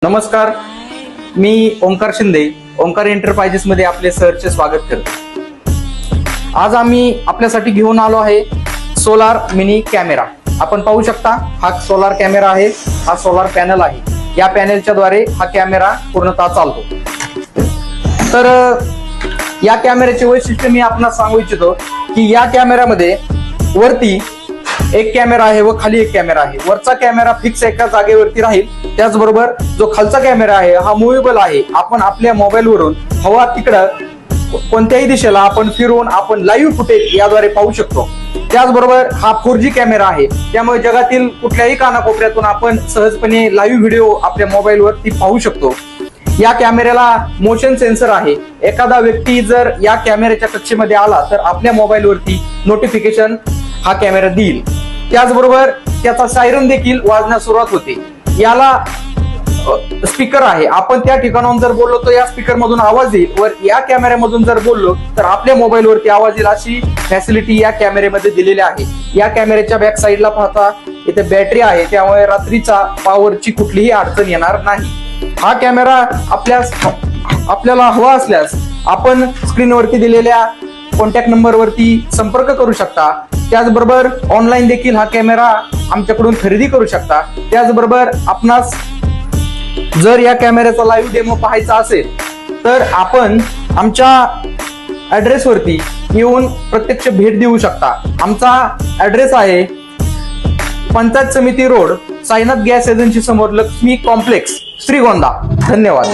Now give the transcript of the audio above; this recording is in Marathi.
नमस्कार, मी ओंकार शिंदे, ओंकार एंटरप्राइजेस मध्ये आपले सहर्ष स्वागत करतो। आज आम्ही आपल्यासाठी घेऊन आलो आहे सोलार मिनी कॅमेरा। आपण पाहू शकता, हा सोलार कॅमेरा आहे, हा सोलार पॅनल आहे। या पॅनलच्या द्वारे हा कॅमेरा पूर्णतः चालतो। तर या कॅमेऱ्याचे वैशिष्ट्य मी आपणास सांगू इच्छितो की या कॅमेऱ्यामध्ये वरती एक कॅमेरा आहे व खाली एक कॅमेरा आहे। वरचा कॅमेरा फिक्स एका जागेवरती राहील, त्याचबरोबर जो खालचा कॅमेरा आहे हा मुव्हेबल आहे। आपण आपल्या मोबाईल वरून हवा तिकडं कोणत्याही दिशेला आपण फिरवून आपण लाईव्ह फुटेज याद्वारे पाहू शकतो। त्याचबरोबर हा 4G कॅमेरा आहे, त्यामुळे जगातील कुठल्याही कानाकोपऱ्यातून आपण सहजपणे लाईव्ह व्हिडिओ आपल्या मोबाईल वरती पाहू शकतो। या कॅमेऱ्याला मोशन सेन्सर आहे। एखादा व्यक्ती जर या कॅमेऱ्याच्या कक्षेमध्ये आला तर आपल्या मोबाईल वरती नोटिफिकेशन हा कॅमेरा देईल। त्याचबरोबर त्याचा सायरन देखील वाजण्यास सुरुवात होते। याला स्पीकर आहे, आपण त्या ठिकाणाहून जर बोललो तर या स्पीकर मधून आवाज येईल व या कॅमेऱ्यामधून जर बोललो तर आपल्या मोबाईल वरती आवाज येईल, अशी फॅसिलिटी या कॅमेऱ्यामध्ये दिलेली आहे। या कॅमेऱ्याच्या बॅक साईडला पाहता इथे बॅटरी आहे, त्यामुळे रात्रीचा पॉवरची कुठलीही अडचण येणार नाही। हा कॅमेरा आपल्याला हवा असल्यास आपण स्क्रीनवरती दिलेल्या कॉन्टॅक्ट नंबर वरती संपर्क करू शकता। त्याचबरोबर ऑनलाईन देखील हा कॅमेरा आमच्याकडून खरेदी करू शकता। त्याचबरोबर आपणास जर या कॅमेऱ्याचा लाईव्ह डेमो पाहायचा असेल तर आपण आमच्या ऍड्रेस वरती येऊन प्रत्यक्ष भेट देऊ शकता। आमचा ऍड्रेस आहे पंचायत समिती रोड, साईनाथ गॅस एजन्सी समोर, लक्ष्मी कॉम्प्लेक्स, श्रीगोंदा। धन्यवाद।